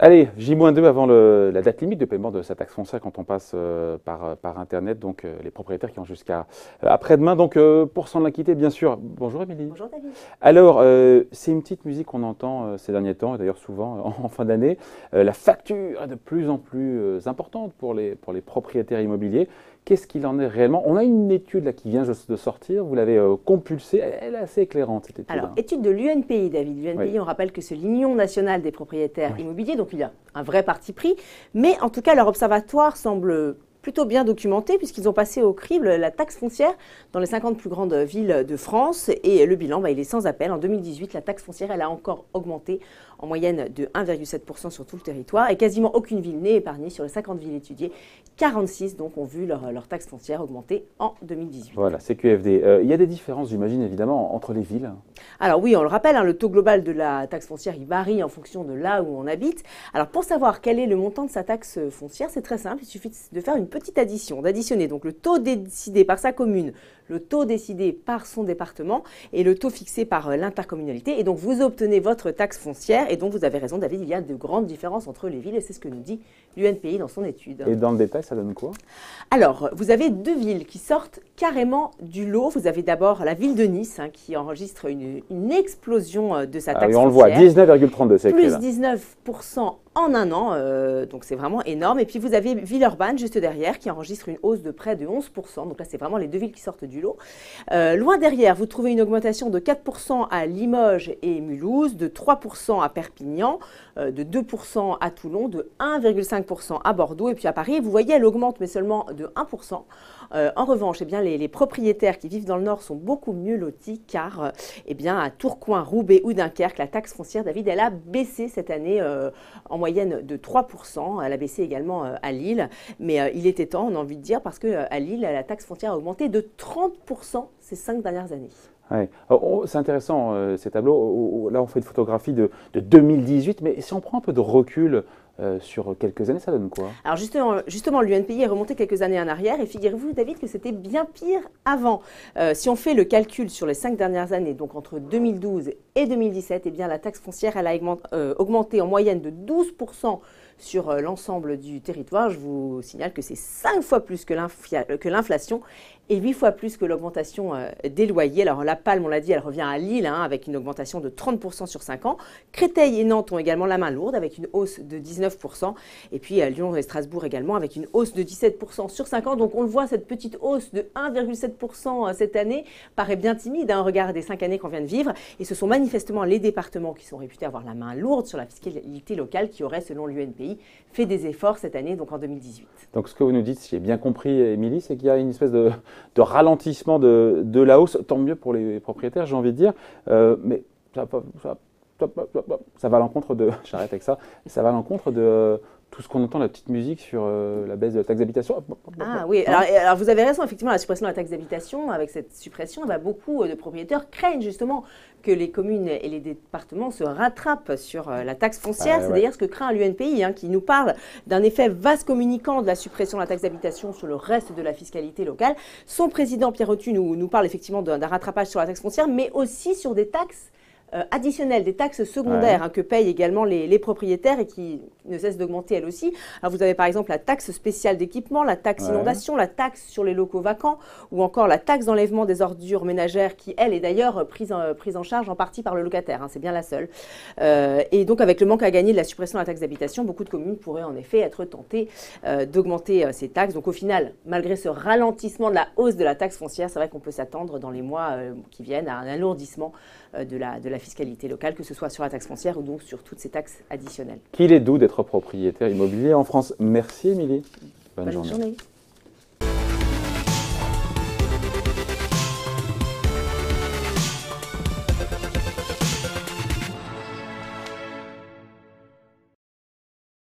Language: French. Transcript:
Allez, J-2 avant la date limite de paiement de sa taxe foncière quand on passe par Internet, donc les propriétaires qui ont jusqu'à après-demain, donc pour s'en acquitter bien sûr. Bonjour Émilie. Bonjour David. Alors, c'est une petite musique qu'on entend ces derniers temps, et d'ailleurs souvent en fin d'année. La facture est de plus en plus importante pour les propriétaires immobiliers. Qu'est-ce qu'il en est réellement? On a une étude là, qui vient de sortir, vous l'avez compulsée, elle est assez éclairante cette étude. Alors, étude de l'UNPI, David. L'UNPI, oui. On rappelle que c'est l'Union nationale des propriétaires immobiliers, donc il y a un vrai parti pris. Mais en tout cas, leur observatoire semble plutôt bien documenté puisqu'ils ont passé au crible la taxe foncière dans les 50 plus grandes villes de France. Et le bilan, il est sans appel. En 2018, la taxe foncière, elle a encore augmenté en moyenne de 1,7% sur tout le territoire. Et quasiment aucune ville n'est épargnée sur les 50 villes étudiées. 46 donc ont vu leur taxe foncière augmenter en 2018. Voilà, c'est QFD. Il y a des différences, j'imagine, évidemment, entre les villes. Alors oui, on le rappelle, le taux global de la taxe foncière, il varie en fonction de là où on habite. Alors pour savoir quel est le montant de sa taxe foncière, c'est très simple. Il suffit de faire une petite addition, d'additionner donc le taux décidé par sa commune, le taux décidé par son département et le taux fixé par l'intercommunalité. Et donc vous obtenez votre taxe foncière. Et donc vous avez raison, David, il y a de grandes différences entre les villes et c'est ce que nous dit l'UNPI dans son étude. Et dans le détail, ça donne quoi? Alors, vous avez deux villes qui sortent carrément du lot. Vous avez d'abord la ville de Nice qui enregistre une explosion de sa taxe foncière. On le voit, 19,32, c'est écrit là. Plus 19% en un an, donc c'est vraiment énorme. Et puis vous avez Villeurbanne juste derrière qui enregistre une hausse de près de 11%. Donc là, c'est vraiment les deux villes qui sortent du lot. Loin derrière, vous trouvez une augmentation de 4% à Limoges et Mulhouse, de 3% à Perpignan, de 2% à Toulon, de 1,5% à Bordeaux. Et puis à Paris, vous voyez, elle augmente, mais seulement de 1%. En revanche, les propriétaires qui vivent dans le Nord sont beaucoup mieux lotis car à Tourcoing, Roubaix ou Dunkerque, la taxe foncière, David, elle a baissé cette année en moyenne de 3%. Elle a baissé également à Lille. Mais il était temps, on a envie de dire, parce qu'à Lille, la taxe foncière a augmenté de 30% ces 5 dernières années. Ouais. C'est intéressant ces tableaux. Là, on fait une photographie de 2018, mais si on prend un peu de recul sur quelques années, ça donne quoi? Alors justement l'UNPI est remonté quelques années en arrière et figurez-vous, David, que c'était bien pire avant. Si on fait le calcul sur les 5 dernières années, donc entre 2012 et 2017, la taxe foncière elle a augmenté en moyenne de 12% sur l'ensemble du territoire. Je vous signale que c'est 5 fois plus que l'inflation et 8 fois plus que l'augmentation des loyers. Alors la palme, on l'a dit, elle revient à Lille avec une augmentation de 30% sur 5 ans. Créteil et Nantes ont également la main lourde avec une hausse de 19%. Et puis Lyon et Strasbourg également avec une hausse de 17% sur 5 ans. Donc on le voit, cette petite hausse de 1,7% cette année paraît bien timide au regard des 5 années qu'on vient de vivre. Et ce sont manifestement les départements qui sont réputés avoir la main lourde sur la fiscalité locale qui auraient, selon l'UNPI, fait des efforts cette année, donc en 2018. Donc ce que vous nous dites, si j'ai bien compris, Émilie, c'est qu'il y a une espèce de ralentissement de la hausse, tant mieux pour les propriétaires, j'ai envie de dire, mais ça va à l'encontre de, j'arrête avec ça, ça va à l'encontre de tout ce qu'on entend, la petite musique sur la baisse de la taxe d'habitation. Ah oui, alors vous avez raison, effectivement, la suppression de la taxe d'habitation, avec cette suppression, beaucoup de propriétaires craignent justement que les communes et les départements se rattrapent sur la taxe foncière. C'est d'ailleurs ce que craint l'UNPI, qui nous parle d'un effet vase communicant de la suppression de la taxe d'habitation sur le reste de la fiscalité locale. Son président, Pierre Rotu, nous parle effectivement d'un rattrapage sur la taxe foncière, mais aussi sur des taxes additionnelles, des taxes secondaires que payent également les propriétaires et qui ne cessent d'augmenter elles aussi. Alors vous avez par exemple la taxe spéciale d'équipement, la taxe inondation, la taxe sur les locaux vacants ou encore la taxe d'enlèvement des ordures ménagères qui, elle, est d'ailleurs prise en charge en partie par le locataire. C'est bien la seule. Et donc avec le manque à gagner de la suppression de la taxe d'habitation, beaucoup de communes pourraient en effet être tentées d'augmenter ces taxes. Donc au final, malgré ce ralentissement de la hausse de la taxe foncière, c'est vrai qu'on peut s'attendre dans les mois qui viennent à un alourdissement de la fiscalité locale, que ce soit sur la taxe foncière ou donc sur toutes ces taxes additionnelles. Qu'il est doux d'être propriétaire immobilier en France. Merci Émilie. Bonne journée.